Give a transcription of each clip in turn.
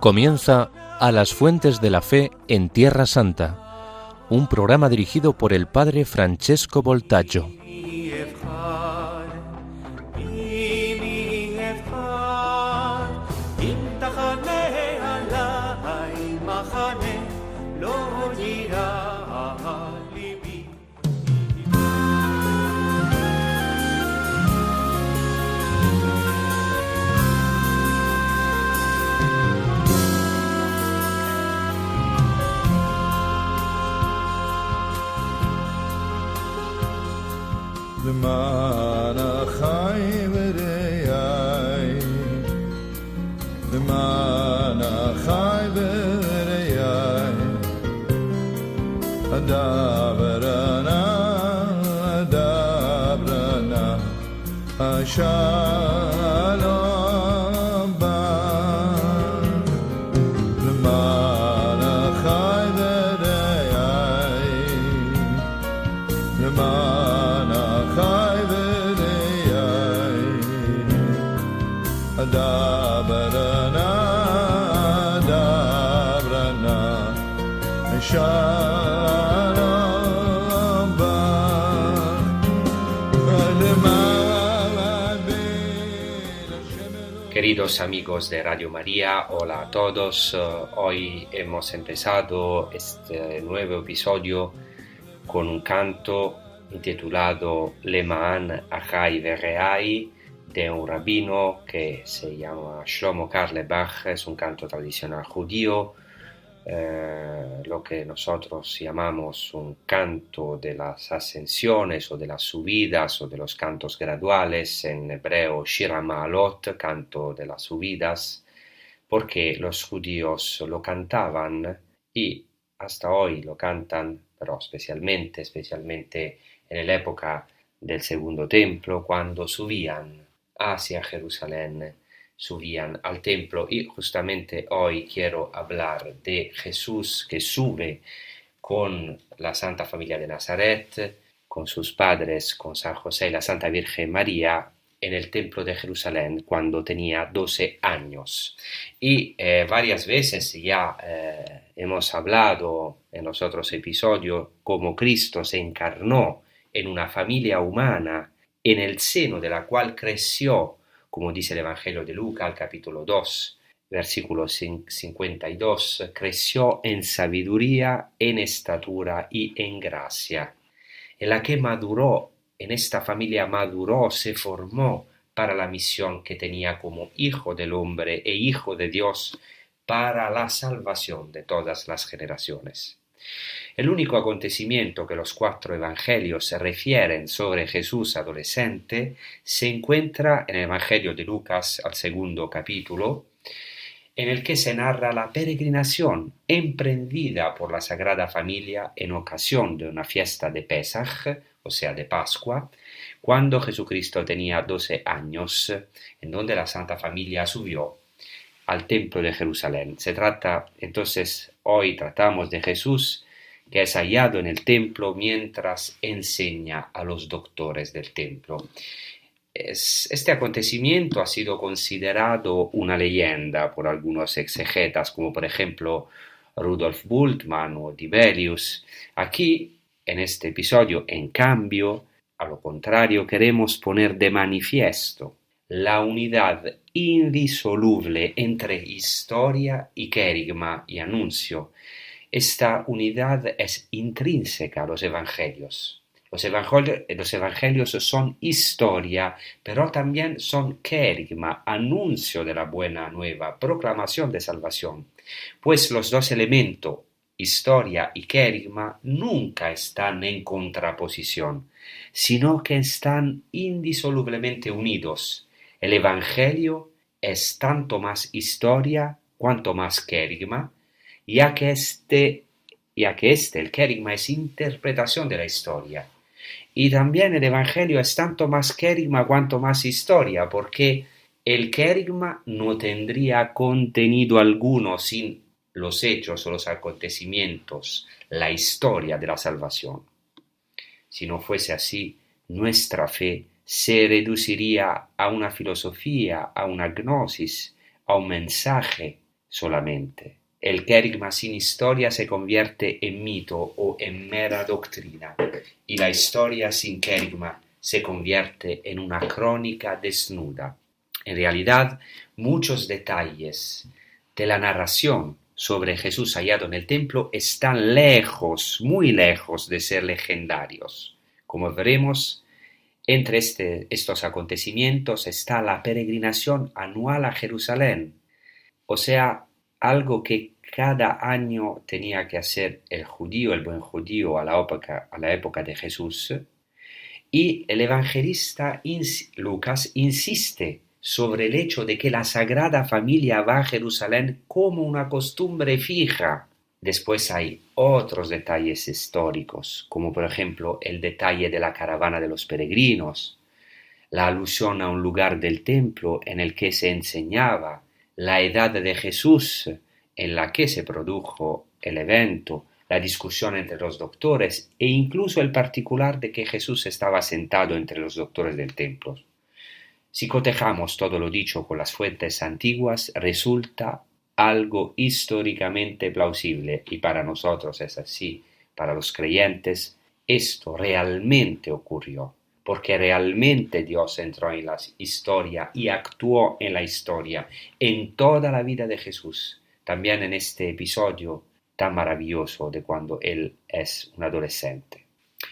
Comienza A las Fuentes de la Fe en Tierra Santa, un programa dirigido por el padre Francesco Voltaggio. למען החי ורעי, למען החי ורעי, אדברנה, אדברנה, השלום בא. למען החי ורעי, למען החי ורעי, אדברנה, אדברנה, שלום בא. Queridos amigos de Radio María, hola a todos. Hoy hemos empezado este nuevo episodio con un canto intitulado Lemaan Achai Vereai de un rabino que se llama Shlomo Carlebach. Es un canto tradicional judío, lo que nosotros llamamos un canto de las ascensiones o de las subidas o de los cantos graduales, en hebreo Shir HaMa'alot, canto de las subidas, porque los judíos lo cantaban y hasta hoy lo cantan, pero especialmente en la época del Segundo Templo, cuando subían hacia Jerusalén, subían al templo. Y justamente hoy quiero hablar de Jesús que sube con la Santa Familia de Nazaret, con sus padres, con San José y la Santa Virgen María, en el templo de Jerusalén cuando tenía 12 años. Y varias veces ya hemos hablado en los otros episodios cómo Cristo se encarnó en una familia humana en el seno de la cual creció, como dice el Evangelio de Lucas, capítulo 2, versículo 52, creció en sabiduría, en estatura y en gracia, en la que maduró, en esta familia maduró, se formó para la misión que tenía como hijo del hombre e hijo de Dios para la salvación de todas las generaciones. El único acontecimiento que los 4 evangelios se refieren sobre Jesús adolescente se encuentra en el Evangelio de Lucas al 2 capítulo, en el que se narra la peregrinación emprendida por la Sagrada Familia en ocasión de una fiesta de Pesaj, o sea de Pascua, cuando Jesucristo tenía 12 años, en donde la Santa Familia subió al templo de Jerusalén. Se trata, entonces, hoy tratamos de Jesús que es hallado en el templo mientras enseña a los doctores del templo. Este acontecimiento ha sido considerado una leyenda por algunos exegetas, como por ejemplo Rudolf Bultmann o Dibelius. Aquí, en este episodio, en cambio, a lo contrario, queremos poner de manifiesto la unidad indisoluble entre historia y querigma y anuncio. Esta unidad es intrínseca a los evangelios. Los evangelios son historia, pero también son querigma, anuncio de la buena nueva, proclamación de salvación. Pues los dos elementos, historia y querigma, nunca están en contraposición, sino que están indisolublemente unidos. El evangelio es tanto más historia cuanto más querigma, ya que el querigma es interpretación de la historia. Y también el Evangelio es tanto más querigma cuanto más historia, porque el querigma no tendría contenido alguno sin los hechos o los acontecimientos, la historia de la salvación. Si no fuese así, nuestra fe se reduciría a una filosofía, a una gnosis, a un mensaje solamente. El querigma sin historia se convierte en mito o en mera doctrina, y la historia sin querigma se convierte en una crónica desnuda. En realidad, muchos detalles de la narración sobre Jesús hallado en el templo están lejos, muy lejos de ser legendarios. Como veremos, entre estos acontecimientos está la peregrinación anual a Jerusalén, o sea, algo que cada año tenía que hacer el judío, el buen judío a la época de Jesús, y el evangelista Lucas insiste sobre el hecho de que la Sagrada Familia va a Jerusalén como una costumbre fija. Después hay otros detalles históricos, como por ejemplo el detalle de la caravana de los peregrinos, la alusión a un lugar del templo en el que se enseñaba, la edad de Jesús en la que se produjo el evento, la discusión entre los doctores e incluso el particular de que Jesús estaba sentado entre los doctores del templo. Si cotejamos todo lo dicho con las fuentes antiguas, resulta algo históricamente plausible, y para nosotros es así, para los creyentes, esto realmente ocurrió, porque realmente Dios entró en la historia y actuó en la historia, en toda la vida de Jesús, también en este episodio tan maravilloso de cuando Él es un adolescente.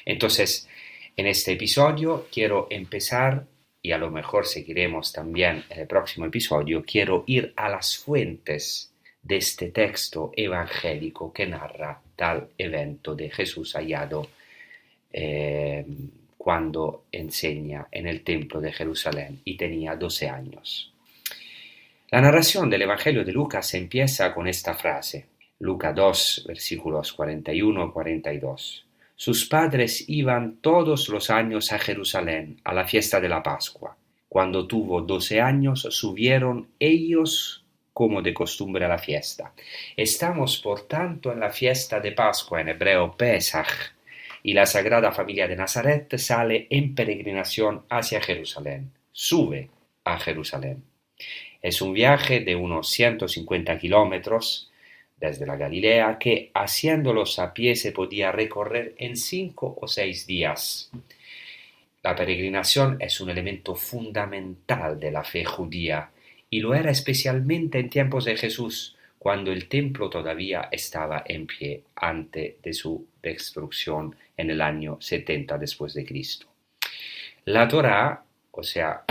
Entonces, en este episodio quiero empezar, y a lo mejor seguiremos también en el próximo episodio, quiero ir a las fuentes de este texto evangélico que narra tal evento de Jesús hallado cuando enseña en el templo de Jerusalén y tenía 12 años. La narración del Evangelio de Lucas empieza con esta frase, Lucas 2, versículos 41 y 42. Sus padres iban todos los años a Jerusalén a la fiesta de la Pascua. Cuando tuvo 12 años, subieron ellos como de costumbre a la fiesta. Estamos, por tanto, en la fiesta de Pascua, en hebreo Pesach, y la Sagrada Familia de Nazaret sale en peregrinación hacia Jerusalén, sube a Jerusalén. Es un viaje de unos 150 kilómetros desde la Galilea que, haciéndolos a pie, se podía recorrer en 5 o 6 días. La peregrinación es un elemento fundamental de la fe judía y lo era especialmente en tiempos de Jesús, cuando el templo todavía estaba en pie antes de su destrucción en el año 70 después de Cristo. La Torá, o sea,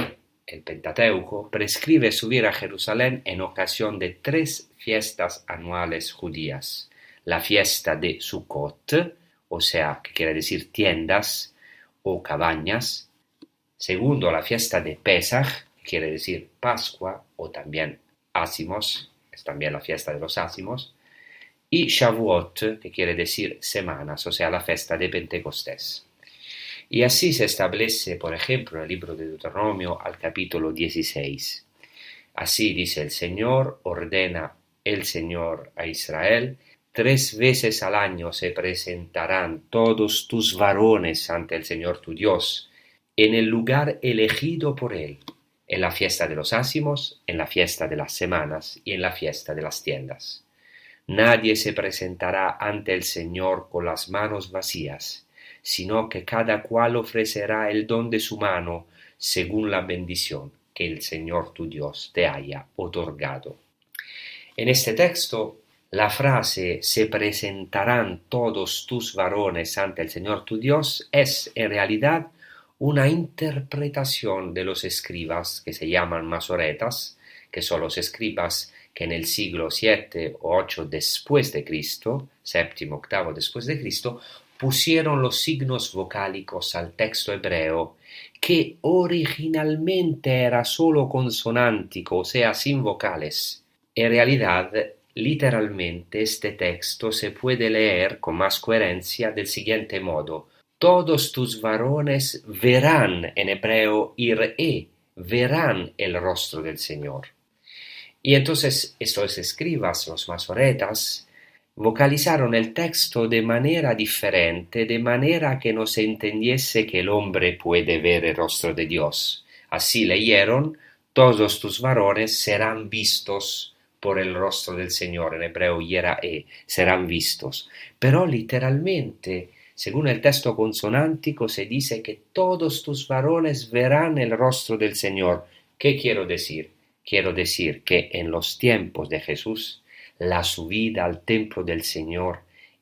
el Pentateuco, prescribe subir a Jerusalén en ocasión de 3 fiestas anuales judías. La fiesta de Sukkot, o sea, que quiere decir tiendas o cabañas. Segundo, la fiesta de Pesach, que quiere decir Pascua o también Ácimos, es también la fiesta de los ácimos. Y Shavuot, que quiere decir semanas, o sea, la fiesta de Pentecostés. Y así se establece, por ejemplo, en el libro de Deuteronomio al capítulo 16. Así dice el Señor, ordena el Señor a Israel, 3 veces al año se presentarán todos tus varones ante el Señor tu Dios, en el lugar elegido por Él, en la fiesta de los ácimos, en la fiesta de las semanas y en la fiesta de las tiendas. Nadie se presentará ante el Señor con las manos vacías, sino que cada cual ofrecerá el don de su mano según la bendición que el Señor tu Dios te haya otorgado. En este texto, la frase «se presentarán todos tus varones ante el Señor tu Dios» es en realidad una interpretación de los escribas que se llaman masoretas, que son los escribas que en el siglo 7 o 8 después de Cristo, séptimo, octavo después de Cristo, pusieron los signos vocálicos al texto hebreo, que originalmente era solo consonántico, o sea, sin vocales. En realidad, literalmente, este texto se puede leer con más coherencia del siguiente modo: todos tus varones verán, en hebreo iré, verán el rostro del Señor. Y entonces estos escribas, los masoretas, vocalizaron el texto de manera diferente, de manera que no se entendiese que el hombre puede ver el rostro de Dios. Así leyeron: todos tus varones serán vistos por el rostro del Señor, en hebreo yerae, serán vistos. Pero literalmente, según el texto consonántico, se dice que todos tus varones verán el rostro del Señor. ¿Qué quiero decir? Quiero decir que en los tiempos de Jesús, la subida al templo del Señor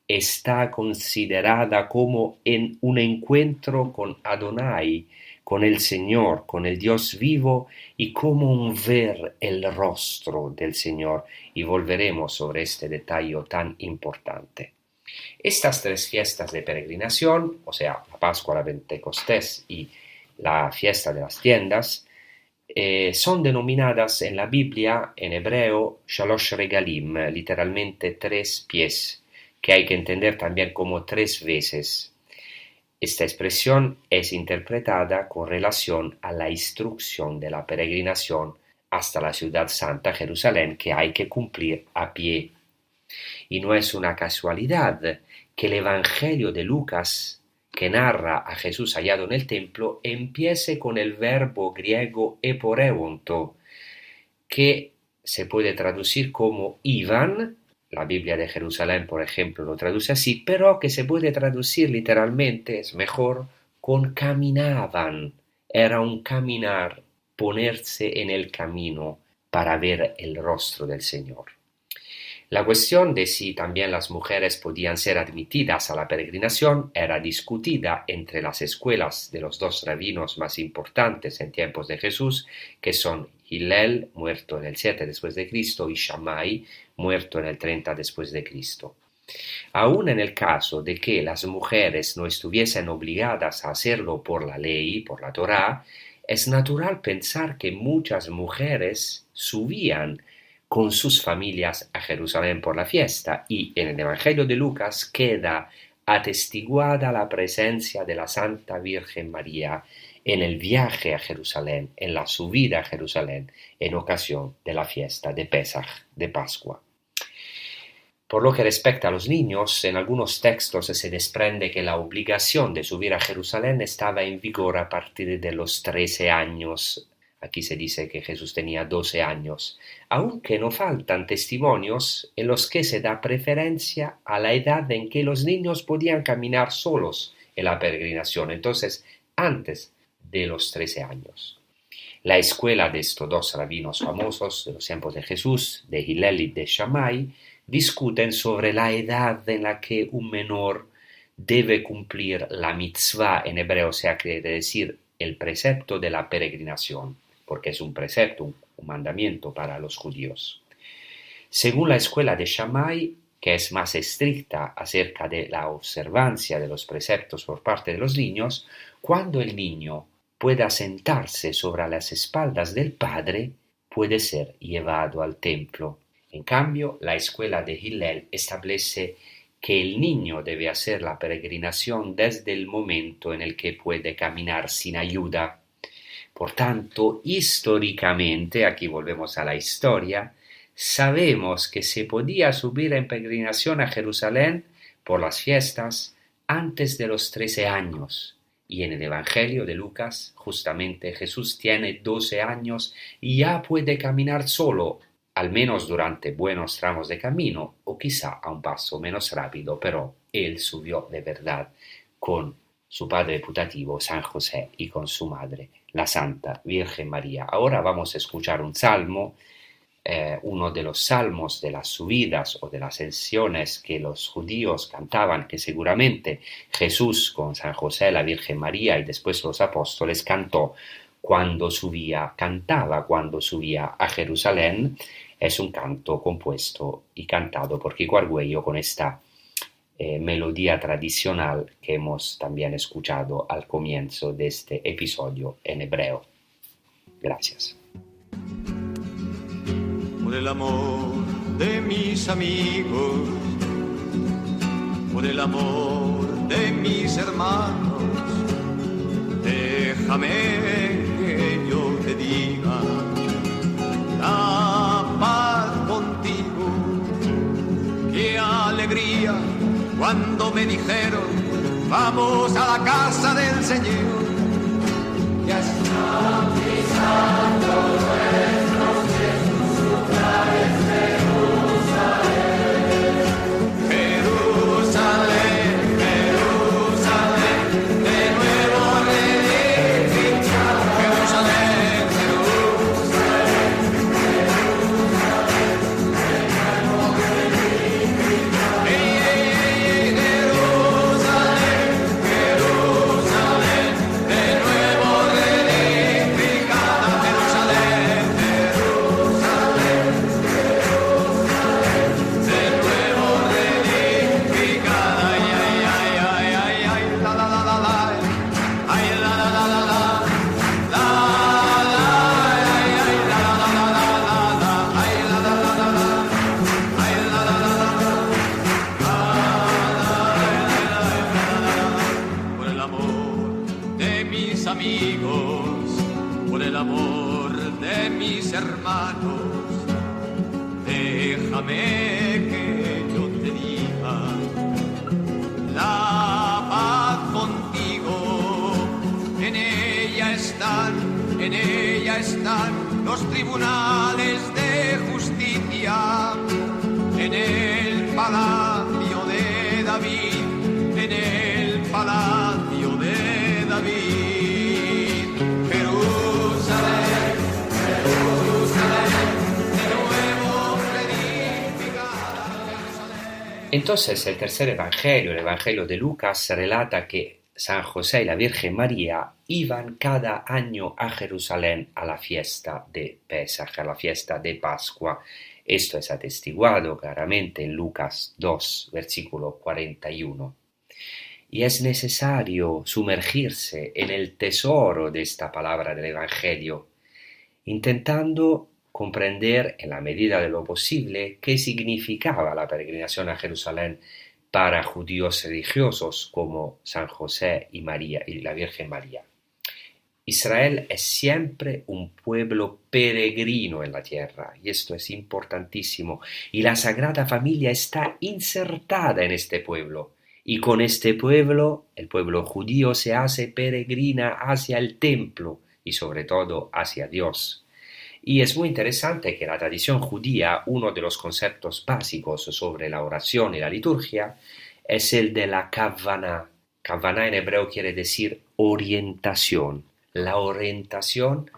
está considerada como en un encuentro con Adonai, con el Señor, con el Dios vivo, y como un ver el rostro del Señor. Y volveremos sobre este detalle tan importante. Estas tres fiestas de peregrinación, o sea, la Pascua, la Pentecostés y la fiesta de las tiendas, son denominadas en la Biblia, en hebreo, Shalosh Regalim, literalmente 3 pies, que hay que entender también como 3 veces. Esta expresión es interpretada con relación a la instrucción de la peregrinación hasta la ciudad santa, Jerusalén, que hay que cumplir a pie. Y no es una casualidad que el Evangelio de Lucas, que narra a Jesús hallado en el templo, empiece con el verbo griego eporeuonto, que se puede traducir como iban. La Biblia de Jerusalén, por ejemplo, lo traduce así, pero que se puede traducir literalmente, es mejor, con caminaban. Era un caminar, ponerse en el camino para ver el rostro del Señor. La cuestión de si también las mujeres podían ser admitidas a la peregrinación era discutida entre las escuelas de los 2 rabinos más importantes en tiempos de Jesús, que son Hillel, muerto en el 7 después de Cristo, y Shammai, muerto en el 30 después de Cristo. Aún en el caso de que las mujeres no estuviesen obligadas a hacerlo por la ley, por la Torá, es natural pensar que muchas mujeres subían con sus familias a Jerusalén por la fiesta, y en el Evangelio de Lucas queda atestiguada la presencia de la Santa Virgen María en el viaje a Jerusalén, en la subida a Jerusalén, en ocasión de la fiesta de Pesaj, de Pascua. Por lo que respecta a los niños, en algunos textos se desprende que la obligación de subir a Jerusalén estaba en vigor a partir de los 13 años. Aquí se dice que Jesús tenía 12 años, aunque no faltan testimonios en los que se da preferencia a la edad en que los niños podían caminar solos en la peregrinación, entonces antes de los 13 años. La escuela de estos 2 rabinos famosos de los tiempos de Jesús, de Hillel y de Shammai, discuten sobre la edad en la que un menor debe cumplir la mitzvah, en hebreo se quiere decir el precepto de la peregrinación, porque es un precepto, un mandamiento para los judíos. Según la escuela de Shammai, que es más estricta acerca de la observancia de los preceptos por parte de los niños, cuando el niño pueda sentarse sobre las espaldas del padre, puede ser llevado al templo. En cambio, la escuela de Hillel establece que el niño debe hacer la peregrinación desde el momento en el que puede caminar sin ayuda. Por tanto, históricamente, aquí volvemos a la historia, sabemos que se podía subir en peregrinación a Jerusalén por las fiestas antes de los 13 años. Y en el Evangelio de Lucas, justamente Jesús tiene 12 años y ya puede caminar solo, al menos durante buenos tramos de camino, o quizá a un paso menos rápido, pero él subió de verdad con su padre putativo, San José, y con su madre, la Santa Virgen María. Ahora vamos a escuchar un salmo, uno de los salmos de las subidas o de las ascensiones que los judíos cantaban, que seguramente Jesús con San José, la Virgen María y después los apóstoles cantaba cuando subía a Jerusalén. Es un canto compuesto y cantado por Kiko Argüello con esta melodía tradicional que hemos también escuchado al comienzo de este episodio en hebreo. Gracias. Por el amor de mis amigos, por el amor de mis hermanos, déjame que yo te diga la paz. alegría cuando me dijeron, vamos a la casa del Señor. Ya está pisando nuestros pies sus lugares, Jerusalén. Jerusalén, Jerusalén, de nuevo reedificada. Jerusalén, Jerusalén, Jerusalén, de nuevo reedificada. Jerusalén, Jerusalén, de nuevo reedificada. Jerusalén, Jerusalén, Jerusalén, de nuevo reedificada. Ay, ay, ay, ay, ay, ay, la, la, la, la, la. Ay, la, la, la, la, la. La, la, ay, ay, la, la, la, la, la, la. Ay, la, la, la, la, la. Ay, la, la, la, la, la. Por el amor de mis amigos, por el amor de mis hermanos, déjame que yo te diga la paz contigo. En ella están los tribunales de justicia, en el palacio de David, en el palacio de David. Jerusalén, Jerusalén, de nuevo reedificada. Jerusalén. Entonces, el tercer evangelio, el evangelio de Lucas, relata que San José y la Virgen María iban cada año a Jerusalén a la fiesta de Pesaj, a la fiesta de Pascua. Esto es atestiguado claramente en Lucas 2, versículo 41. Y es necesario sumergirse en el tesoro de esta palabra del Evangelio, intentando comprender en la medida de lo posible qué significaba la peregrinación a Jerusalén para judíos religiosos como San José y María y la Virgen María. Israel es siempre un pueblo peregrino en la tierra, y esto es importantísimo, y la Sagrada Familia está insertada en este pueblo, y con este pueblo, el pueblo judío se hace peregrina hacia el templo y sobre todo hacia Dios. Y es muy interesante que en la tradición judía uno de los conceptos básicos sobre la oración y la liturgia es el de la kavaná. Kavaná en hebreo quiere decir orientación. La orientación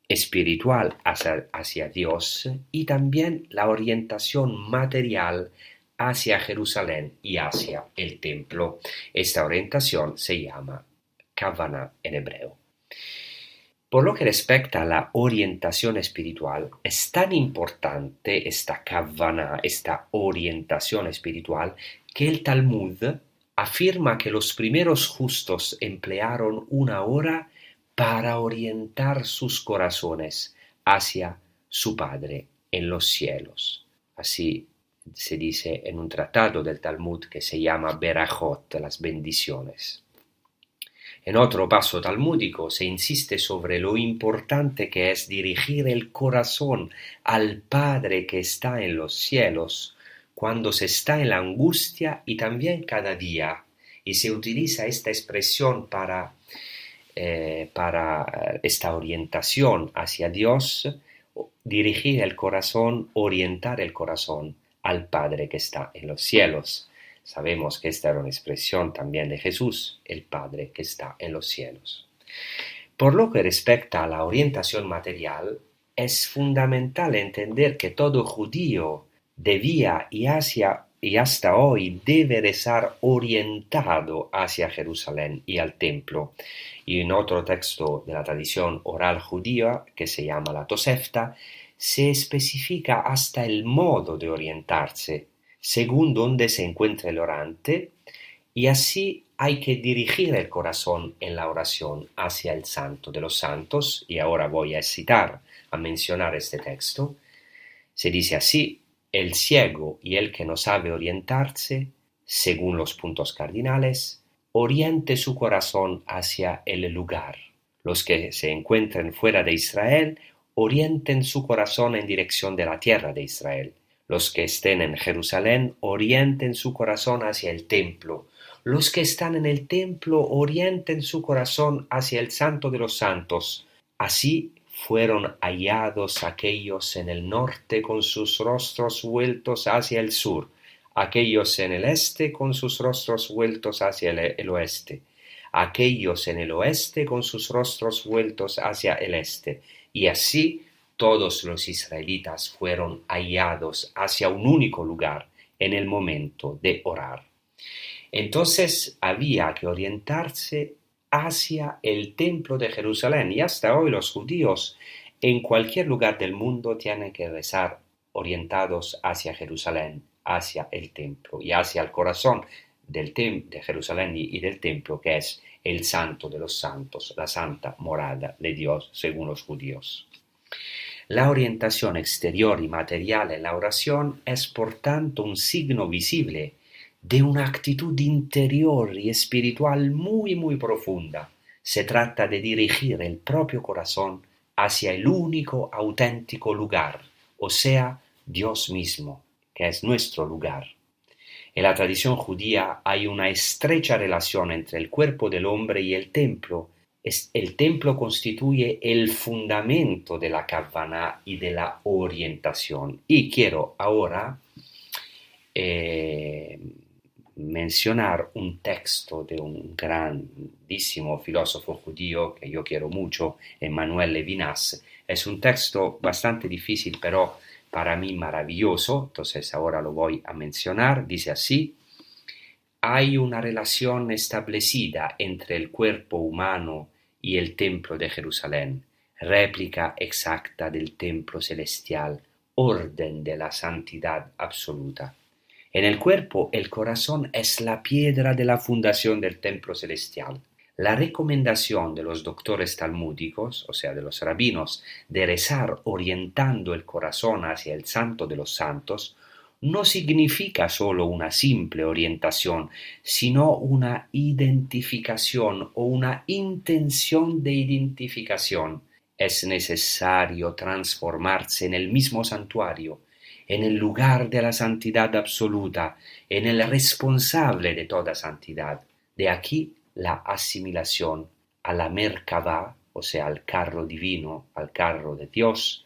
espiritual hacia Dios y también la orientación material hacia Jerusalén y hacia el templo. Esta orientación se llama kavaná en hebreo. Por lo que respecta a la orientación espiritual, es tan importante esta kavaná, esta orientación espiritual, que el Talmud afirma que los primeros justos emplearon una hora para orientar sus corazones hacia su Padre en los cielos. Así se dice en un tratado del Talmud que se llama Berajot, las bendiciones. En otro paso talmúdico se insiste sobre lo importante que es dirigir el corazón al Padre que está en los cielos cuando se está en la angustia y también cada día, y se utiliza esta expresión para esta orientación hacia Dios, dirigir el corazón, orientar el corazón al Padre que está en los cielos. Sabemos que esta era una expresión también de Jesús, el Padre que está en los cielos. Por lo que respecta a la orientación material, es fundamental entender que todo judío debía y hasta hoy debe rezar orientado hacia Jerusalén y al templo. Y en otro texto de la tradición oral judía, que se llama la Tosefta, se especifica hasta el modo de orientarse, según donde se encuentra el orante, y así hay que dirigir el corazón en la oración hacia el Santo de los Santos, y ahora voy a mencionar este texto. Se dice así: el ciego y el que no sabe orientarse, según los puntos cardinales, oriente su corazón hacia el lugar. Los que se encuentren fuera de Israel, orienten su corazón en dirección de la tierra de Israel. Los que estén en Jerusalén orienten su corazón hacia el templo. Los que están en el templo orienten su corazón hacia el Santo de los Santos. Así fueron hallados aquellos en el norte con sus rostros vueltos hacia el sur, aquellos en el este con sus rostros vueltos hacia el oeste, aquellos en el oeste con sus rostros vueltos hacia el este, y así todos los israelitas fueron hallados hacia un único lugar en el momento de orar. Entonces había que orientarse hacia el templo de Jerusalén, y hasta hoy los judíos en cualquier lugar del mundo tienen que rezar orientados hacia Jerusalén, hacia el templo y hacia el corazón de Jerusalén y del templo, que es el Santo de los Santos, la santa morada de Dios según los judíos. La orientación exterior y material en la oración es por tanto un signo visible de una actitud interior y espiritual muy profunda. Se trata de dirigir el propio corazón hacia el único auténtico lugar, o sea, Dios mismo, que es nuestro lugar. En la tradición judía hay una estrecha relación entre el cuerpo del hombre y el templo. El templo constituye el fundamento de la Kavaná y de la orientación. Y quiero ahora mencionar un texto de un grandísimo filósofo judío que yo quiero mucho, Emmanuel Levinas. Es un texto bastante difícil, pero para mí maravilloso, entonces ahora lo voy a mencionar. Dice así: hay una relación establecida entre el cuerpo humano y el templo de Jerusalén, réplica exacta del templo celestial, orden de la santidad absoluta. En el cuerpo, el corazón es la piedra de la fundación del templo celestial. La recomendación de los doctores talmúdicos, o sea, de los rabinos, de rezar orientando el corazón hacia el Santo de los Santos, no significa solo una simple orientación, sino una identificación o una intención de identificación. Es necesario transformarse en el mismo santuario, en el lugar de la santidad absoluta, en el responsable de toda santidad. De aquí la asimilación a la Merkavá, o sea, al carro divino, al carro de Dios,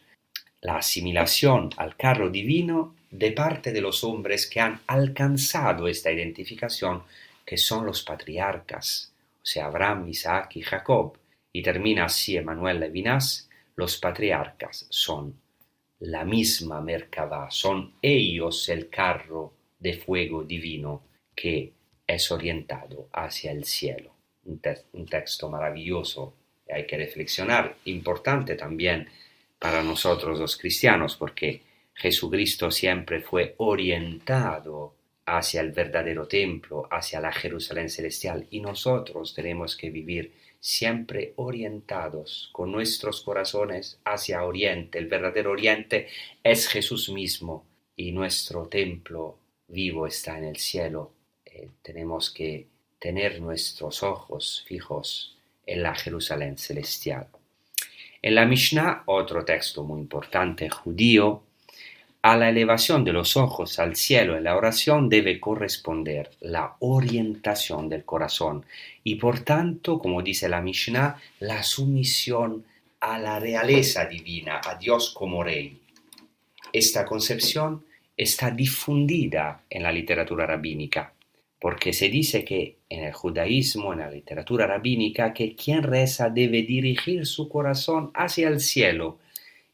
la asimilación al carro divino de parte de los hombres que han alcanzado esta identificación, que son los patriarcas, o sea, Abraham, Isaac y Jacob. Y termina así Emmanuel Levinas: los patriarcas son la misma Merkavá, son ellos el carro de fuego divino que es orientado hacia el cielo. Un texto maravilloso, hay que reflexionar, importante también para nosotros los cristianos, porque Jesucristo siempre fue orientado hacia el verdadero templo, hacia la Jerusalén celestial, y nosotros tenemos que vivir siempre orientados con nuestros corazones hacia Oriente. El verdadero Oriente es Jesús mismo, y nuestro templo vivo está en el cielo. Tenemos que tener nuestros ojos fijos en la Jerusalén celestial. En la Mishnah, otro texto muy importante judío, a la elevación de los ojos al cielo en la oración debe corresponder la orientación del corazón y, por tanto, como dice la Mishnah, la sumisión a la realeza divina, a Dios como Rey. Esta concepción está difundida en la literatura rabínica, porque se dice que en el judaísmo, en la literatura rabínica, que quien reza debe dirigir su corazón hacia el cielo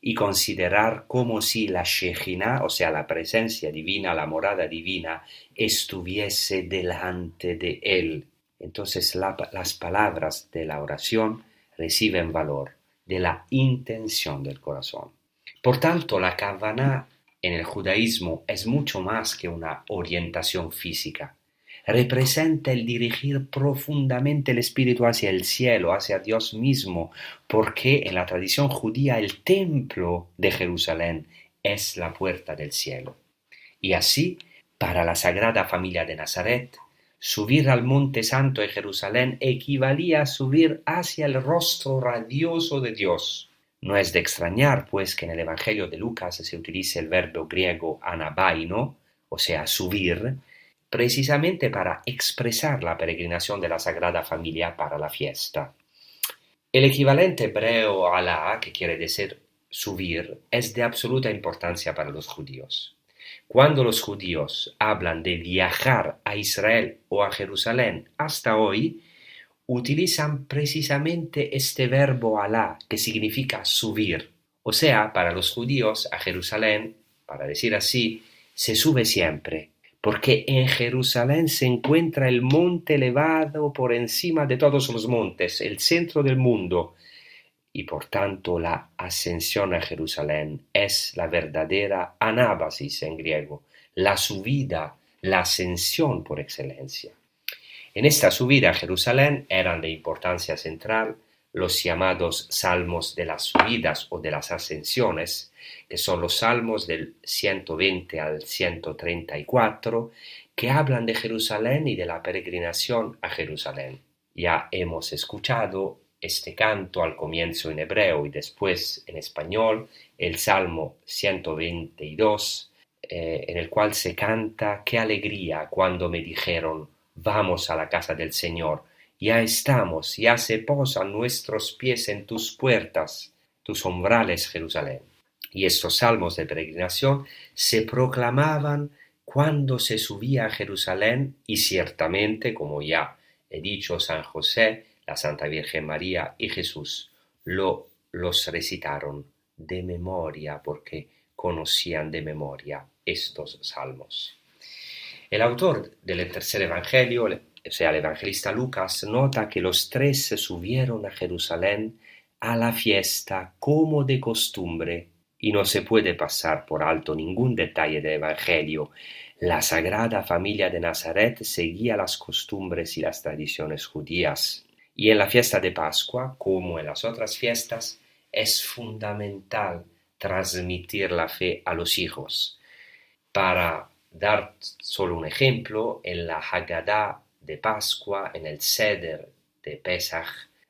y considerar como si la Shejinah, o sea, la presencia divina, la morada divina, estuviese delante de él. Entonces las palabras de la oración reciben valor de la intención del corazón. Por tanto, la Kavaná en el judaísmo es mucho más que una orientación física. Representa el dirigir profundamente el espíritu hacia el cielo, hacia Dios mismo, porque en la tradición judía el templo de Jerusalén es la puerta del cielo. Y así, para la Sagrada Familia de Nazaret, subir al Monte Santo de Jerusalén equivalía a subir hacia el rostro radioso de Dios. No es de extrañar, pues, que en el Evangelio de Lucas se utilice el verbo griego anabaino, o sea, subir, precisamente para expresar la peregrinación de la Sagrada Familia para la fiesta. El equivalente hebreo alá, que quiere decir subir, es de absoluta importancia para los judíos. Cuando los judíos hablan de viajar a Israel o a Jerusalén hasta hoy, utilizan precisamente este verbo alá, que significa subir. O sea, para los judíos a Jerusalén, para decir así, se sube siempre, porque en Jerusalén se encuentra el monte elevado por encima de todos los montes, el centro del mundo, y por tanto la ascensión a Jerusalén es la verdadera anábasis en griego, la subida, la ascensión por excelencia. En esta subida a Jerusalén eran de importancia central los llamados salmos de las subidas o de las ascensiones, que son los salmos del 120 al 134, que hablan de Jerusalén y de la peregrinación a Jerusalén. Ya hemos escuchado este canto al comienzo en hebreo y después en español, el Salmo 122, en el cual se canta: «Qué alegría cuando me dijeron, vamos a la casa del Señor. Ya estamos, ya se posan nuestros pies en tus puertas, tus umbrales, Jerusalén». Y estos salmos de peregrinación se proclamaban cuando se subía a Jerusalén y ciertamente, como ya he dicho, San José, la Santa Virgen María y Jesús los recitaron de memoria porque conocían de memoria estos salmos. El autor del tercer evangelio, o sea, el evangelista Lucas, nota que los tres se subieron a Jerusalén a la fiesta como de costumbre, y no se puede pasar por alto ningún detalle del evangelio. La Sagrada Familia de Nazaret seguía las costumbres y las tradiciones judías. Y en la fiesta de Pascua, como en las otras fiestas, es fundamental transmitir la fe a los hijos. Para dar solo un ejemplo, en la Haggadah de Pascua, en el Seder de Pesach,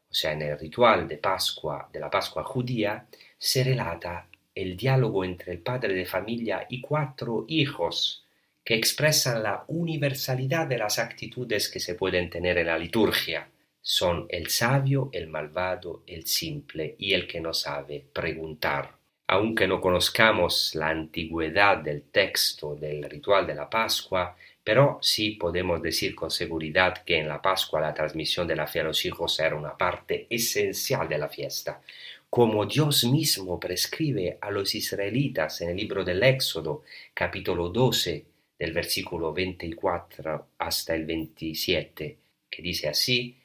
o sea, en el ritual de Pascua, de la Pascua judía, se relata el diálogo entre el padre de familia y 4 hijos que expresan la universalidad de las actitudes que se pueden tener en la liturgia. Son el sabio, el malvado, el simple y el que no sabe preguntar. Aunque no conozcamos la antigüedad del texto del ritual de la Pascua, pero sí podemos decir con seguridad que en la Pascua la transmisión de la fe a los hijos era una parte esencial de la fiesta. Como Dios mismo prescribe a los israelitas en el libro del Éxodo, capítulo 12, del versículo 24 hasta el 27, que dice así: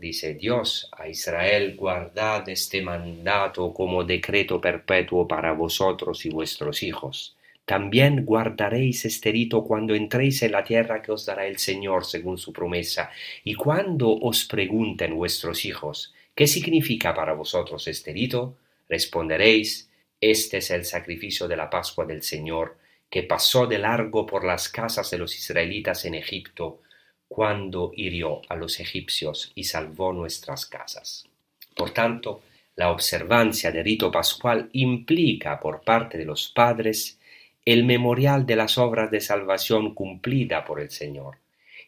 dice Dios a Israel: guardad este mandato como decreto perpetuo para vosotros y vuestros hijos. También guardaréis este rito cuando entréis en la tierra que os dará el Señor según su promesa, y cuando os pregunten vuestros hijos: ¿qué significa para vosotros este rito? Responderéis: este es el sacrificio de la Pascua del Señor, que pasó de largo por las casas de los israelitas en Egipto, cuando hirió a los egipcios y salvó nuestras casas. Por tanto, la observancia del rito pascual implica por parte de los padres el memorial de las obras de salvación cumplida por el Señor.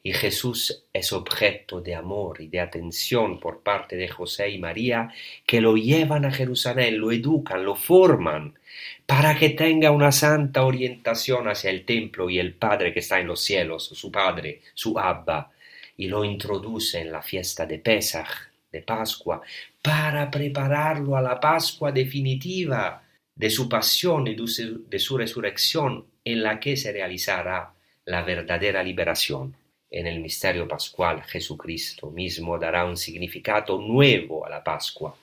Y Jesús es objeto de amor y de atención por parte de José y María, que lo llevan a Jerusalén, lo educan, lo forman, para que tenga una santa orientación hacia el templo y el Padre que está en los cielos, su Padre, su Abba, y lo introduce en la fiesta de Pesach, de Pascua, para prepararlo a la Pascua definitiva de su pasión y de su resurrección, en la que se realizará la verdadera liberación. En el misterio pascual, Jesucristo mismo dará un significado nuevo a la Pascua,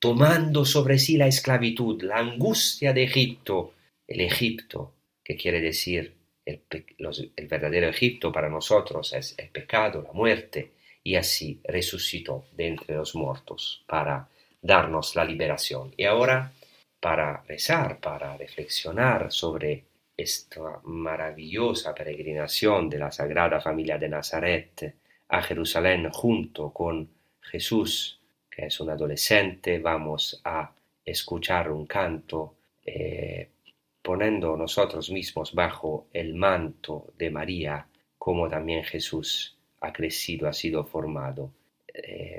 tomando sobre sí la esclavitud, la angustia de Egipto, el Egipto, que quiere decir el verdadero Egipto para nosotros es el pecado, la muerte, y así resucitó de entre los muertos para darnos la liberación. Y ahora, para rezar, para reflexionar sobre esta maravillosa peregrinación de la Sagrada Familia de Nazaret a Jerusalén junto con Jesús, que es un adolescente, vamos a escuchar un canto poniendo nosotros mismos bajo el manto de María, como también Jesús ha crecido, ha sido formado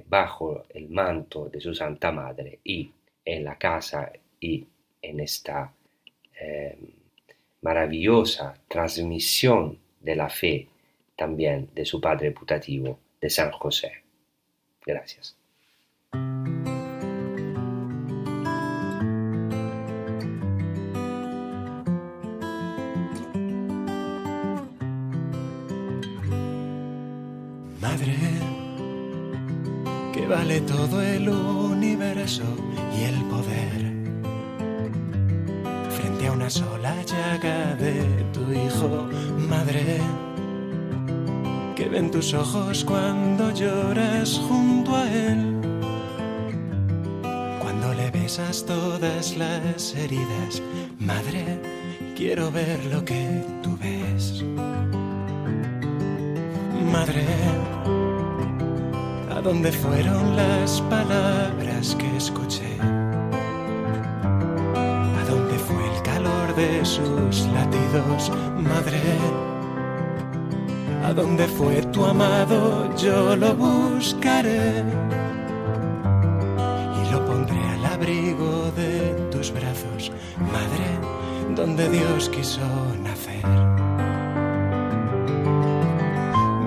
bajo el manto de su Santa Madre y en la casa y en esta maravillosa transmisión de la fe también de su padre putativo, de San José. Gracias. Madre, que vale todo el universo y el poder, frente a una sola llaga de tu hijo. Madre, que ven tus ojos cuando lloras junto a él, cuando le besas todas las heridas. Madre, quiero ver lo que tú ves. Madre, ¿a dónde fueron las palabras que escuché? ¿A dónde fue el calor de sus latidos? Madre, ¿a dónde fue tu amado? Yo lo buscaré y lo pondré al abrigo de tus brazos. Madre, donde Dios quiso nacer.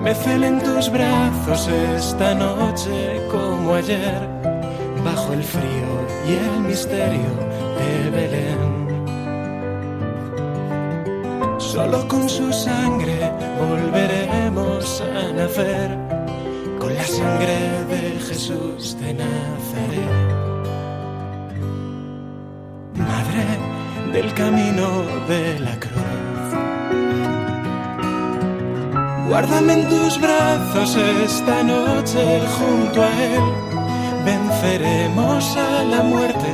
Me celen tus brazos esta noche como ayer, bajo el frío y el misterio de Belén. Solo con su sangre volveremos a nacer, con la sangre de Jesús de Nazaret. Madre del camino de la cruz, guárdame en tus brazos esta noche junto a él. Venceremos a la muerte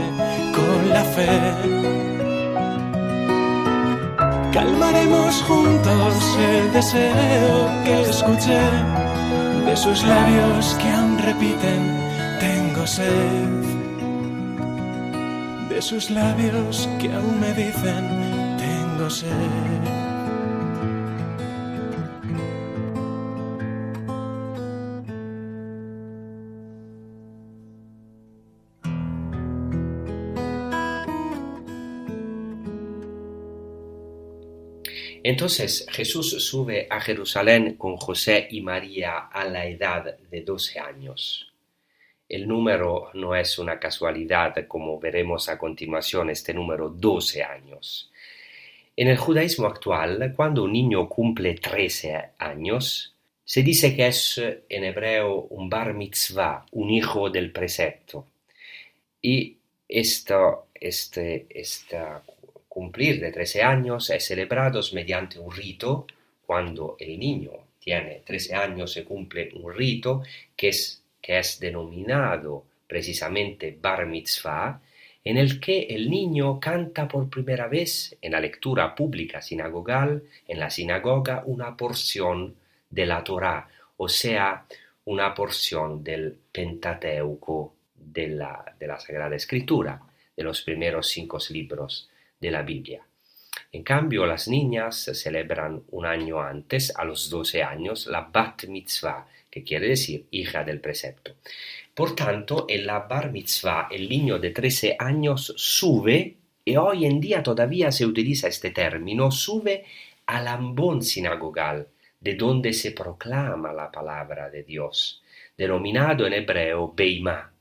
con la fe. Calmaremos juntos el deseo que escuché de sus labios que aún repiten: tengo sed. De sus labios que aún me dicen: tengo sed. Entonces Jesús sube a Jerusalén con José y María a la edad de 12 años. El número no es una casualidad, como veremos a continuación, este número 12 años. En el judaísmo actual, cuando un niño cumple 13 años, se dice que es en hebreo un bar mitzvah, un hijo del precepto. Y cumplir de 13 años es celebrado mediante un rito. Cuando el niño tiene 13 años se cumple un rito que es denominado precisamente bar mitzvah, en el que el niño canta por primera vez en la lectura pública sinagogal, en la sinagoga, una porción de la Torá, o sea, una porción del Pentateuco de la Sagrada Escritura, de los primeros 5 libros de la Biblia. En cambio, las niñas celebran un año antes, a los 12 años, la Bat Mitzvah, que quiere decir hija del precepto. Por tanto, en la Bar Mitzvah, el niño de 13 años sube, y hoy en día todavía se utiliza este término, sube al ambón sinagogal, de donde se proclama la palabra de Dios, denominado en hebreo Beimá,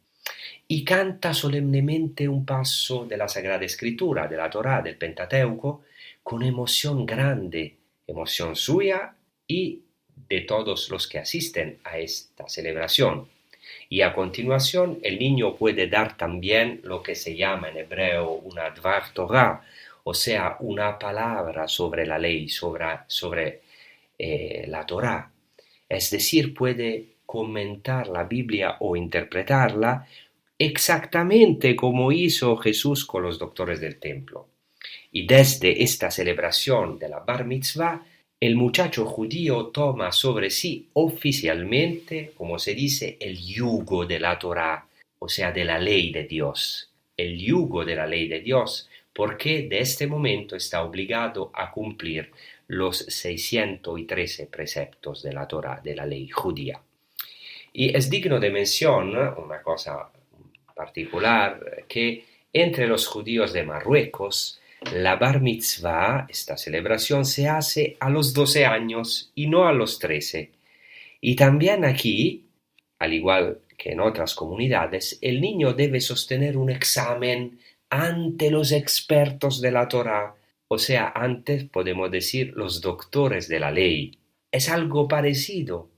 y canta solemnemente un paso de la Sagrada Escritura, de la Torá, del Pentateuco, con emoción grande, emoción suya y de todos los que asisten a esta celebración. Y a continuación el niño puede dar también lo que se llama en hebreo una Dvar Torah, o sea, una palabra sobre la ley, sobre la Torá. Es decir, puede comentar la Biblia o interpretarla exactamente como hizo Jesús con los doctores del templo. Y desde esta celebración de la Bar Mitzvah, el muchacho judío toma sobre sí oficialmente, como se dice, el yugo de la Torá, o sea, de la ley de Dios. el yugo de la ley de Dios, porque de este momento está obligado a cumplir los 613 preceptos de la Torá, de la ley judía. Y es digno de mención una cosa particular, que entre los judíos de Marruecos, la Bar Mitzvah, esta celebración, se hace a los 12 años y no a los 13. Y también aquí, al igual que en otras comunidades, el niño debe sostener un examen ante los expertos de la Torá, o sea, antes podemos decir los doctores de la ley. Es algo parecido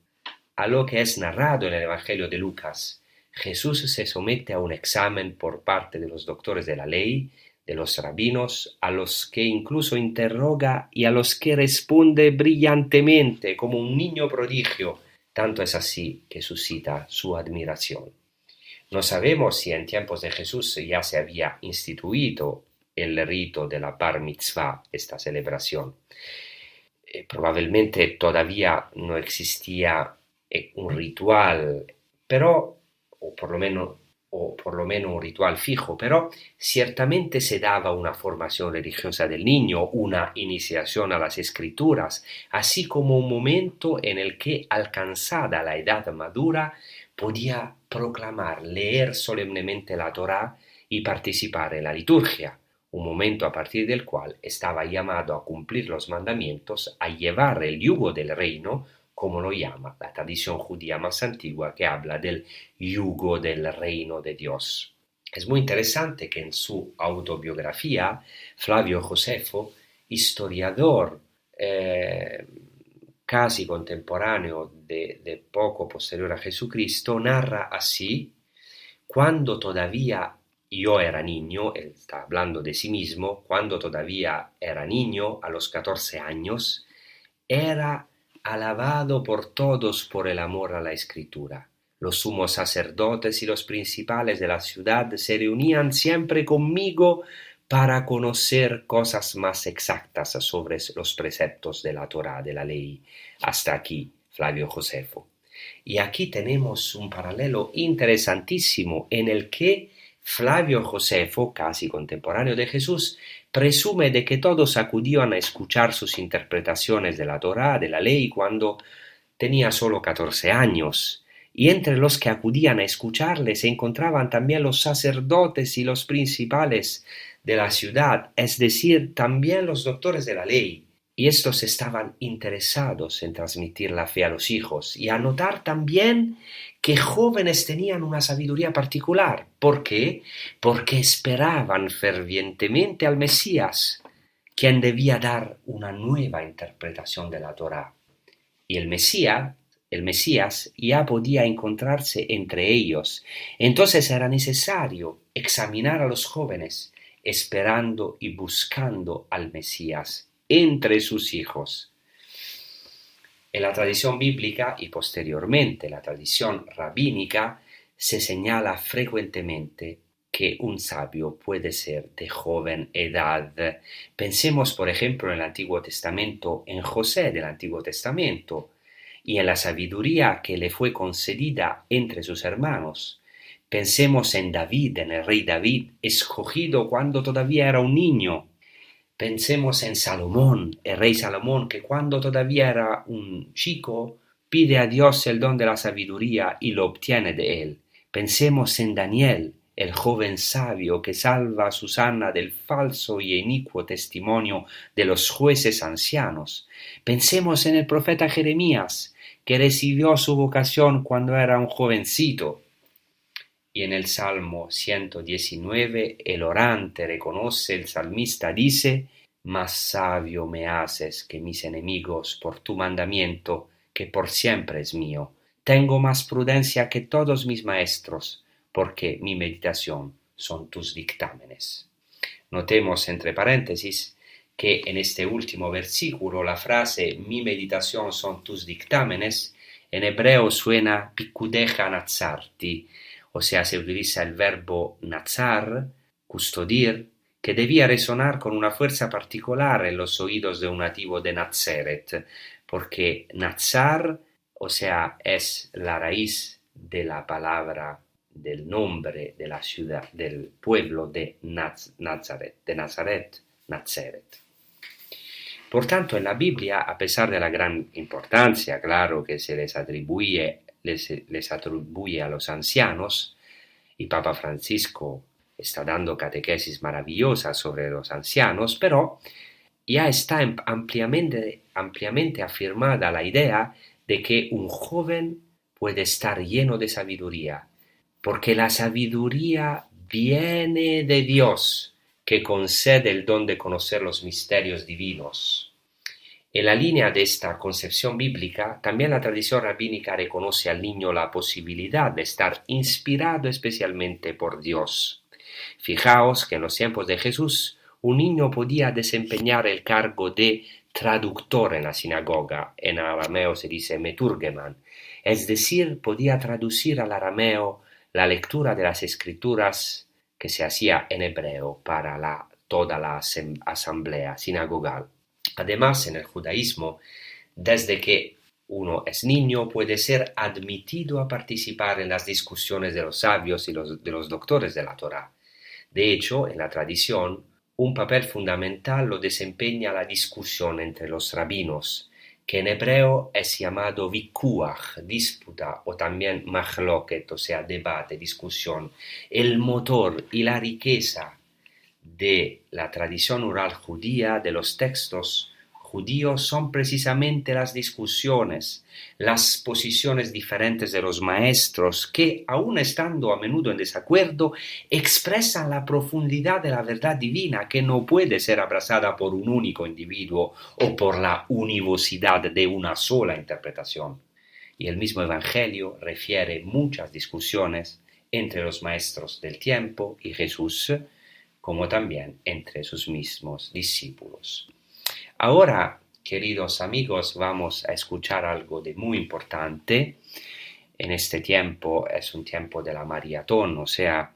a lo que es narrado en el Evangelio de Lucas. Jesús se somete a un examen por parte de los doctores de la ley, de los rabinos, a los que incluso interroga y a los que responde brillantemente como un niño prodigio. Tanto es así que suscita su admiración. No sabemos si en tiempos de Jesús ya se había instituido el rito de la Bar Mitzvah, esta celebración. Probablemente todavía no existía un ritual, pero, o por lo menos un ritual fijo, pero ciertamente se daba una formación religiosa del niño, una iniciación a las escrituras, así como un momento en el que, alcanzada la edad madura, podía proclamar, leer solemnemente la Torá y participar en la liturgia, un momento a partir del cual estaba llamado a cumplir los mandamientos, a llevar el yugo del reino, como lo llama la tradición judía más antigua, que habla del yugo del reino de Dios. Es muy interesante que en su autobiografía, Flavio Josefo, historiador casi contemporáneo de poco posterior a Jesucristo, narra así: cuando todavía yo era niño, él está hablando de sí mismo, cuando todavía era niño, a los 14 años, era alabado por todos por el amor a la escritura. Los sumos sacerdotes y los principales de la ciudad se reunían siempre conmigo para conocer cosas más exactas sobre los preceptos de la Torá, de la ley. Hasta aquí, Flavio Josefo. Y aquí tenemos un paralelo interesantísimo en el que Flavio Josefo, casi contemporáneo de Jesús, presume de que todos acudían a escuchar sus interpretaciones de la Torá, de la ley, cuando tenía solo 14 años. Y entre los que acudían a escucharle se encontraban también los sacerdotes y los principales de la ciudad, es decir, también los doctores de la ley. Y estos estaban interesados en transmitir la fe a los hijos y a notar también que jóvenes tenían una sabiduría particular. ¿Por qué? Porque esperaban fervientemente al Mesías, quien debía dar una nueva interpretación de la Torá. Y el Mesías ya podía encontrarse entre ellos. Entonces era necesario examinar a los jóvenes, esperando y buscando al Mesías entre sus hijos. En la tradición bíblica y posteriormente la tradición rabínica se señala frecuentemente que un sabio puede ser de joven edad. Pensemos, por ejemplo, en el Antiguo Testamento, en José del Antiguo Testamento, y en la sabiduría que le fue concedida entre sus hermanos. Pensemos en David, en el rey David, escogido cuando todavía era un niño. Pensemos en Salomón, el rey Salomón, que cuando todavía era un chico, pide a Dios el don de la sabiduría y lo obtiene de él. Pensemos en Daniel, el joven sabio que salva a Susana del falso y inicuo testimonio de los jueces ancianos. Pensemos en el profeta Jeremías, que recibió su vocación cuando era un jovencito. Y en el Salmo 119, el orante reconoce, el salmista dice: «Más sabio me haces que mis enemigos por tu mandamiento, que por siempre es mío. Tengo más prudencia que todos mis maestros, porque mi meditación son tus dictámenes». Notemos entre paréntesis que en este último versículo la frase «mi meditación son tus dictámenes» en hebreo suena pikudeja natzarti, o sea, se utiliza el verbo nazar, custodir, que debía resonar con una fuerza particular en los oídos de un nativo de Nazaret, porque nazar, o sea, es la raíz de la palabra del nombre de la ciudad, del pueblo de Nazaret. Por tanto, en la Biblia, a pesar de la gran importancia, claro, que se les atribuye a los ancianos, y Papa Francisco está dando catequesis maravillosas sobre los ancianos, pero ya está ampliamente afirmada la idea de que un joven puede estar lleno de sabiduría, porque la sabiduría viene de Dios, que concede el don de conocer los misterios divinos. En la línea de esta concepción bíblica, también la tradición rabínica reconoce al niño la posibilidad de estar inspirado especialmente por Dios. Fijaos que en los tiempos de Jesús, un niño podía desempeñar el cargo de traductor en la sinagoga. En arameo se dice meturgeman, es decir, podía traducir al arameo la lectura de las escrituras que se hacía en hebreo para toda la asamblea sinagogal. Además, en el judaísmo, desde que uno es niño, puede ser admitido a participar en las discusiones de los sabios y de los doctores de la Torá. De hecho, en la tradición, un papel fundamental lo desempeña la discusión entre los rabinos, que en hebreo es llamado vikuach, disputa, o también machloket, o sea, debate, discusión. El motor y la riqueza de la tradición oral judía, de los textos judíos, son precisamente las discusiones, las posiciones diferentes de los maestros que, aun estando a menudo en desacuerdo, expresan la profundidad de la verdad divina que no puede ser abrazada por un único individuo o por la univocidad de una sola interpretación. Y el mismo Evangelio refiere muchas discusiones entre los maestros del tiempo y Jesús, como también entre sus mismos discípulos. Ahora, queridos amigos, vamos a escuchar algo de muy importante. En este tiempo es un tiempo de la maratón, o sea,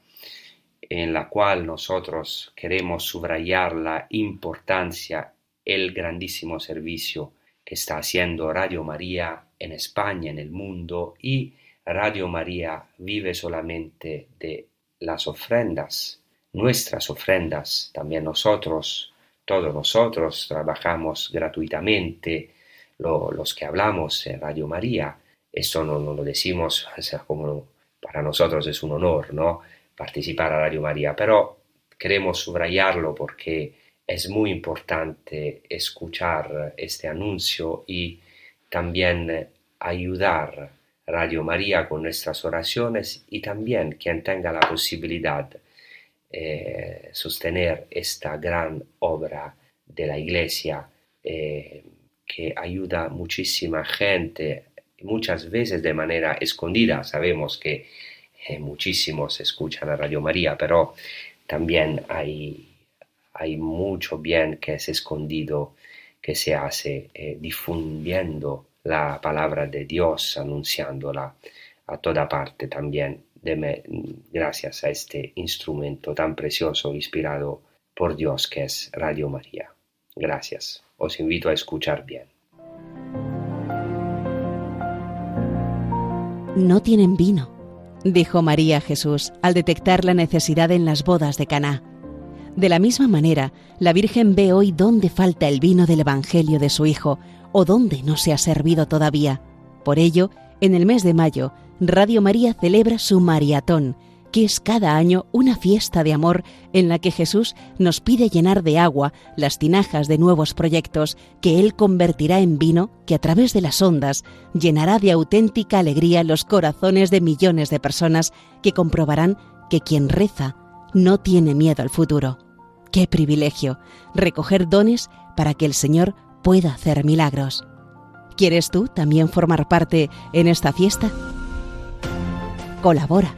en la cual nosotros queremos subrayar la importancia, el grandísimo servicio que está haciendo Radio María en España, en el mundo, y Radio María vive solamente de las ofrendas, nuestras ofrendas, también nosotros. Todos nosotros trabajamos gratuitamente, los que hablamos en Radio María. Eso no lo decimos, o sea, como para nosotros es un honor, ¿no?, participar a Radio María, pero queremos subrayarlo porque es muy importante escuchar este anuncio y también ayudar Radio María con nuestras oraciones, y también quien tenga la posibilidad sostener esta gran obra de la Iglesia que ayuda a muchísima gente, muchas veces de manera escondida. Sabemos que muchísimos escuchan a Radio María, pero también hay mucho bien que es escondido, que se hace difundiendo la palabra de Dios, anunciándola a toda parte también. Gracias a este instrumento tan precioso, inspirado por Dios, que es Radio María. Gracias. Os invito a escuchar bien. No tienen vino, dijo María a Jesús al detectar la necesidad en las bodas de Caná. De la misma manera, la Virgen ve hoy dónde falta el vino del Evangelio de su Hijo o dónde no se ha servido todavía. Por ello, en el mes de mayo, Radio María celebra su Mariatón, que es cada año una fiesta de amor en la que Jesús nos pide llenar de agua las tinajas de nuevos proyectos que Él convertirá en vino que a través de las ondas llenará de auténtica alegría los corazones de millones de personas que comprobarán que quien reza no tiene miedo al futuro. ¡Qué privilegio! Recoger dones para que el Señor pueda hacer milagros. ¿Quieres tú también formar parte en esta fiesta? Colabora.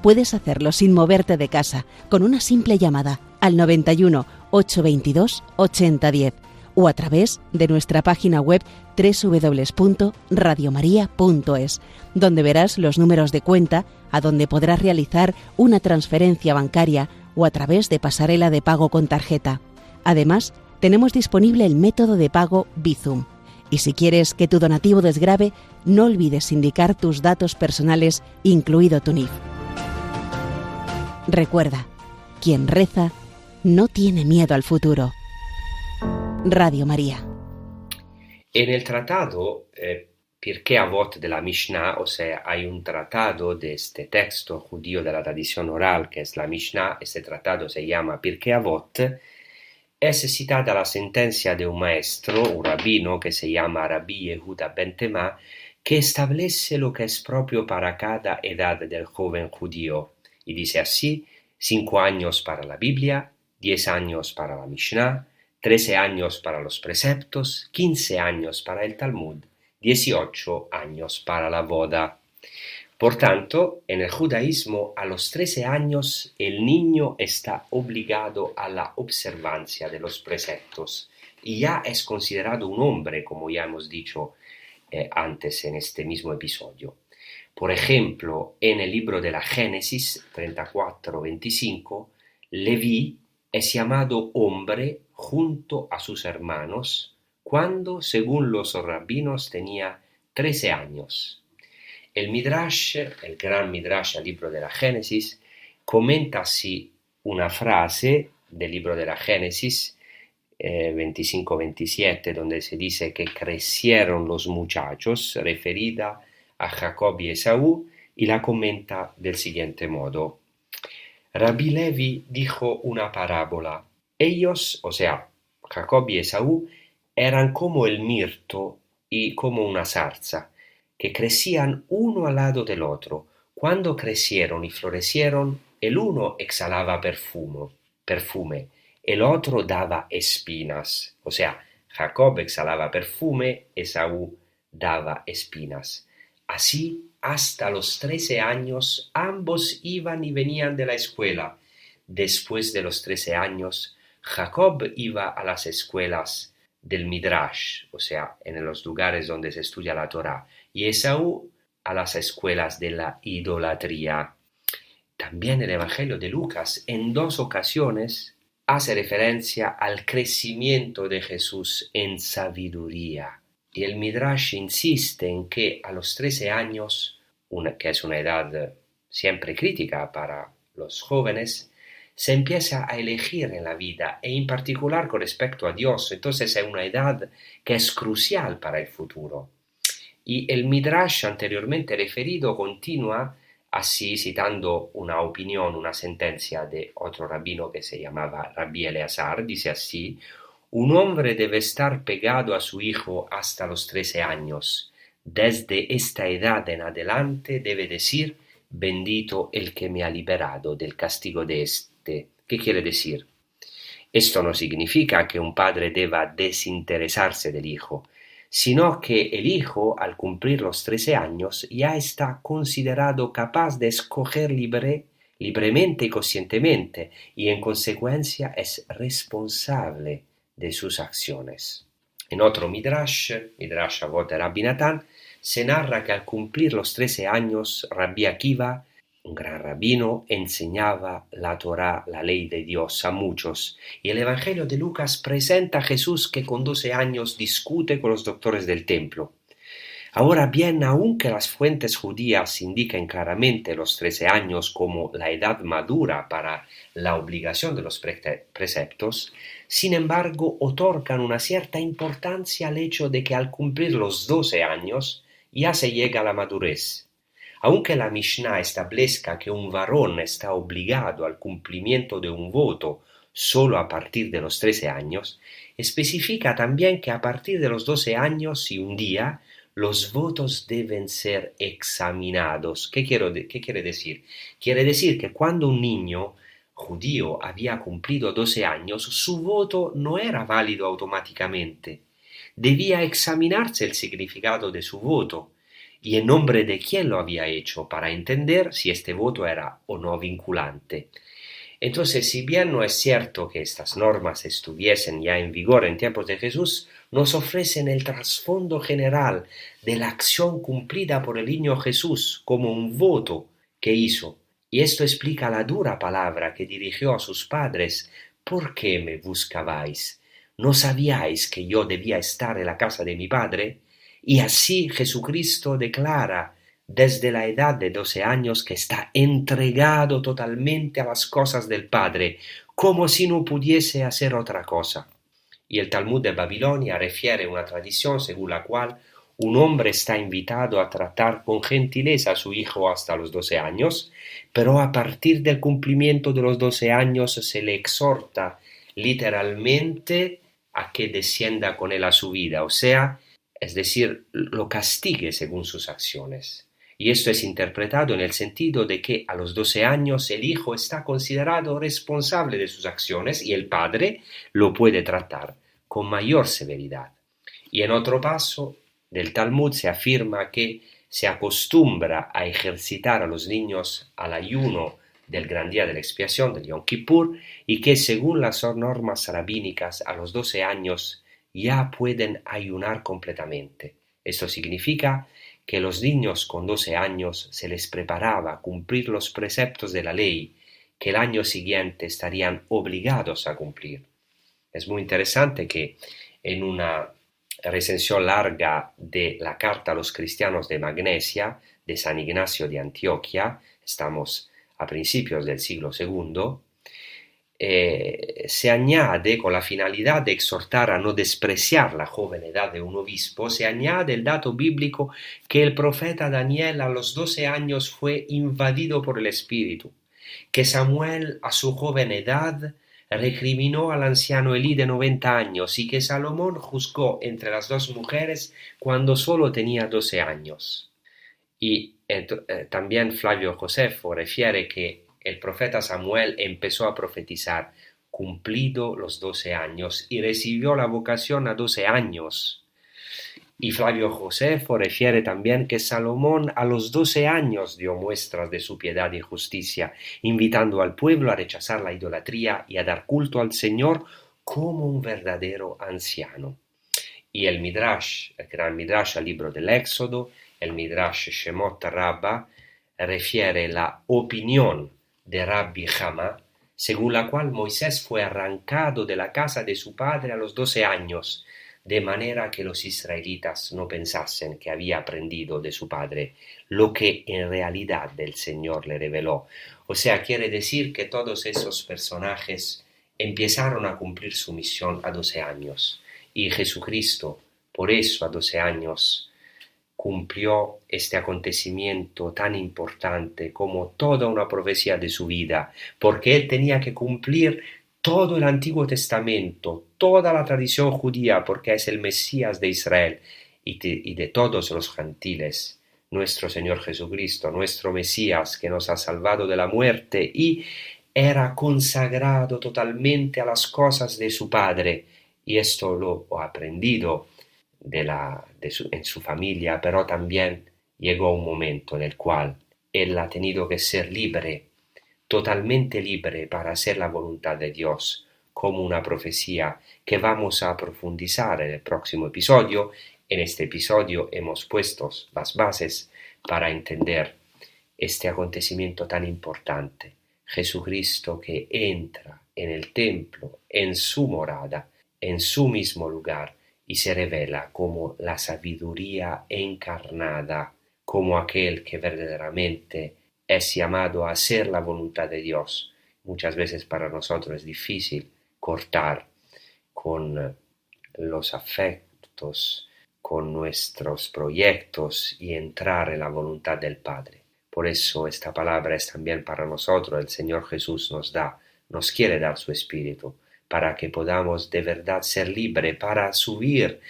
Puedes hacerlo sin moverte de casa, con una simple llamada al 91 822 8010 o a través de nuestra página web www.radiomaria.es, donde verás los números de cuenta a donde podrás realizar una transferencia bancaria o a través de pasarela de pago con tarjeta. Además, tenemos disponible el método de pago Bizum. Y si quieres que tu donativo desgrave, no olvides indicar tus datos personales, incluido tu NIF. Recuerda, quien reza no tiene miedo al futuro. Radio María. En el tratado Pirkei Avot de la Mishnah, o sea, hay un tratado de este texto judío de la tradición oral que es la Mishnah. Este tratado se llama Pirkei Avot. Es citada la sentencia de un maestro, un rabino que se llama Rabbi Yehuda ben Tema, que establece lo que es propio para cada edad del joven judío. Y dice así: 5 años para la Biblia, 10 años para la Mishnah, 13 años para los preceptos, 15 años para el Talmud, 18 años para la boda. Por tanto, en el judaísmo, a los 13 años el niño está obligado a la observancia de los preceptos y ya es considerado un hombre, como ya hemos dicho antes en este mismo episodio. Por ejemplo, en el libro de la Génesis 34:25, Leví es llamado hombre junto a sus hermanos cuando, según los rabinos, tenía 13 años. El Midrash, el gran Midrash al libro de la Génesis, comenta así una frase del libro de la Génesis 25-27, donde se dice que crecieron los muchachos, referida a Jacob y Esaú, y la comenta del siguiente modo. Rabbi Levi dijo una parábola. Ellos, o sea, Jacob y Esaú, eran como el mirto y como una zarza, que crecían uno al lado del otro. Cuando crecieron y florecieron, el uno exhalaba perfume, el otro daba espinas. O sea, Jacob exhalaba perfume, Esaú daba espinas. Así, hasta los 13 años, ambos iban y venían de la escuela. Después de los 13 años, Jacob iba a las escuelas del Midrash, o sea, en los lugares donde se estudia la Torá, y Esaú a las escuelas de la idolatría. También el Evangelio de Lucas, en 2 ocasiones, hace referencia al crecimiento de Jesús en sabiduría. Y el Midrash insiste en que a los 13 años, que es una edad siempre crítica para los jóvenes, se empieza a elegir en la vida, e en particular con respecto a Dios. Entonces es una edad que es crucial para el futuro. Y el Midrash anteriormente referido continúa así, citando una opinión, una sentencia de otro rabino que se llamaba Rabbi Eleazar. Dice así: un hombre debe estar pegado a su hijo hasta los 13 años. Desde esta edad en adelante debe decir: bendito el que me ha liberado del castigo de este. ¿Qué quiere decir? Esto no significa que un padre deba desinteresarse del hijo, sino que el hijo, al cumplir los 13 años, ya está considerado capaz de escoger libremente y conscientemente, y en consecuencia es responsable de sus acciones. En otro Midrash Avot de Rabbi Natán, se narra que al cumplir los 13 años, Rabbi Akiva, un gran rabino, enseñaba la Torá, la ley de Dios, a muchos, y el Evangelio de Lucas presenta a Jesús que con 12 años discute con los doctores del templo. Ahora bien, aunque las fuentes judías indican claramente los 13 años como la edad madura para la obligación de los preceptos, sin embargo otorgan una cierta importancia al hecho de que al cumplir los 12 años ya se llega a la madurez. Aunque la Mishnah establezca que un varón está obligado al cumplimiento de un voto solo a partir de los 13 años, especifica también que a partir de los 12 años y un día, los votos deben ser examinados. ¿Qué quiere decir? Quiere decir que cuando un niño judío había cumplido 12 años, su voto no era válido automáticamente. Debía examinarse el significado de su voto y en nombre de quién lo había hecho, para entender si este voto era o no vinculante. Entonces, si bien no es cierto que estas normas estuviesen ya en vigor en tiempos de Jesús, nos ofrecen el trasfondo general de la acción cumplida por el niño Jesús como un voto que hizo. Y esto explica la dura palabra que dirigió a sus padres: ¿por qué me buscabais? ¿No sabíais que yo debía estar en la casa de mi padre? Y así Jesucristo declara desde la edad de 12 años que está entregado totalmente a las cosas del Padre, como si no pudiese hacer otra cosa. Y el Talmud de Babilonia refiere una tradición según la cual un hombre está invitado a tratar con gentileza a su hijo hasta los 12 años, pero a partir del cumplimiento de los 12 años se le exhorta literalmente a que descienda con él a su vida, o sea, es decir, lo castigue según sus acciones. Y esto es interpretado en el sentido de que a los 12 años el hijo está considerado responsable de sus acciones y el padre lo puede tratar con mayor severidad. Y en otro paso del Talmud se afirma que se acostumbra a ejercitar a los niños al ayuno del gran día de la expiación, del Yom Kippur, y que según las normas rabínicas a los 12 años ya pueden ayunar completamente. Esto significa que los niños con 12 años se les preparaba a cumplir los preceptos de la ley que el año siguiente estarían obligados a cumplir. Es muy interesante que en una recensión larga de la Carta a los Cristianos de Magnesia, de San Ignacio de Antioquia, estamos a principios del siglo II, se añade, con la finalidad de exhortar a no despreciar la joven edad de un obispo, se añade el dato bíblico que el profeta Daniel a los 12 años fue invadido por el Espíritu, que Samuel a su joven edad recriminó al anciano Elí de 90 años y que Salomón juzgó entre las dos mujeres cuando solo tenía 12 años. Y también Flavio Josefo refiere que el profeta Samuel empezó a profetizar cumplido los 12 años y recibió la vocación a 12 años. Y Flavio Josefo refiere también que Salomón a los 12 años dio muestras de su piedad y justicia, invitando al pueblo a rechazar la idolatría y a dar culto al Señor como un verdadero anciano. Y el Midrash, el gran Midrash al libro del Éxodo, el Midrash Shemot Rabbah, refiere la opinión de Rabbi Jama, según la cual Moisés fue arrancado de la casa de su padre a los 12 años, de manera que los israelitas no pensasen que había aprendido de su padre lo que en realidad el Señor le reveló. O sea, quiere decir que todos esos personajes empezaron a cumplir su misión a 12 años, y Jesucristo, por eso a 12 años, cumplió este acontecimiento tan importante como toda una profecía de su vida, porque él tenía que cumplir todo el Antiguo Testamento, toda la tradición judía, porque es el Mesías de Israel y de todos los gentiles, nuestro Señor Jesucristo, nuestro Mesías, que nos ha salvado de la muerte y era consagrado totalmente a las cosas de su Padre, y esto lo ha aprendido en su familia, pero también llegó un momento en el cual él ha tenido que ser libre, totalmente libre para hacer la voluntad de Dios, como una profecía que vamos a profundizar en el próximo episodio. En este episodio hemos puesto las bases para entender este acontecimiento tan importante. Jesucristo que entra en el templo, en su morada, en su mismo lugar, y se revela como la sabiduría encarnada, como aquel que verdaderamente es llamado a hacer la voluntad de Dios. Muchas veces para nosotros es difícil cortar con los afectos, con nuestros proyectos y entrar en la voluntad del Padre. Por eso esta palabra es también para nosotros. El Señor Jesús nos quiere dar su Espíritu, para que podamos de verdad ser libres, para subir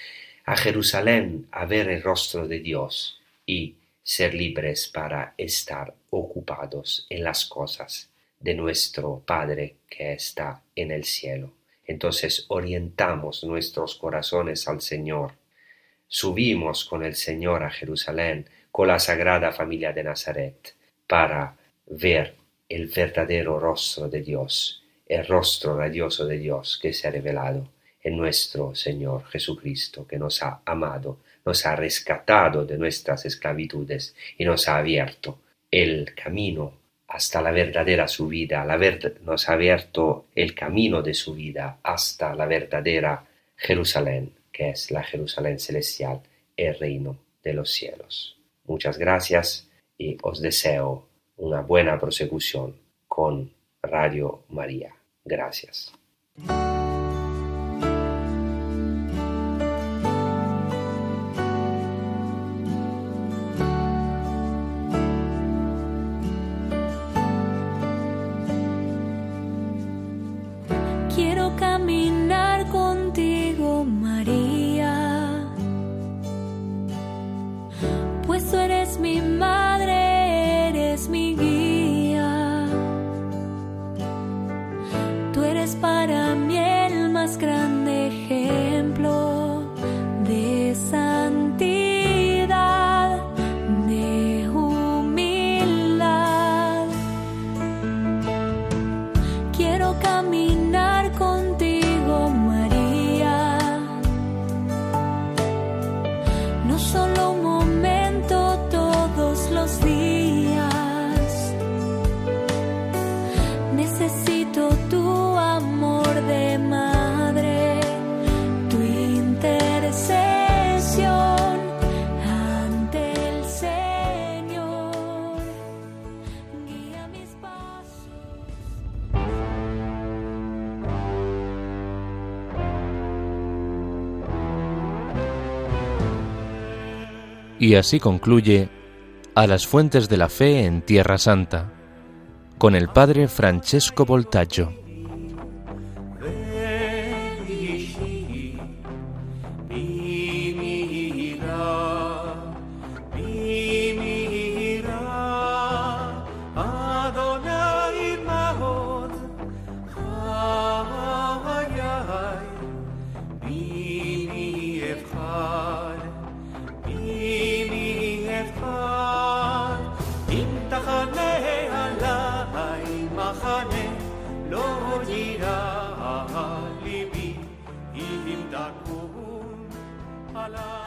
a Jerusalén a ver el rostro de Dios y ser libres para estar ocupados en las cosas de nuestro Padre que está en el cielo. Entonces orientamos nuestros corazones al Señor, subimos con el Señor a Jerusalén, con la Sagrada Familia de Nazaret, para ver el verdadero rostro de Dios, el rostro radioso de Dios que se ha revelado en nuestro Señor Jesucristo, que nos ha amado, nos ha rescatado de nuestras esclavitudes y nos ha abierto el camino hasta la verdadera subida, nos ha abierto el camino de su vida hasta la verdadera Jerusalén, que es la Jerusalén celestial, el reino de los cielos. Muchas gracias y os deseo una buena prosecución con Radio María. Gracias. Quiero caminar contigo, María, pues tú eres mi madre, eres mi guía. Tú eres para mí el más grande ejemplo de santidad, de humildad. Quiero caminar contigo, María, no solo un momento, todos los días. Necesito tu amor de madre, tu intercesión ante el Señor. Guía mis pasos. Y así concluye A las fuentes de la fe en Tierra Santa, con el padre Francesco Voltaggio. ליבי אם דקום עליי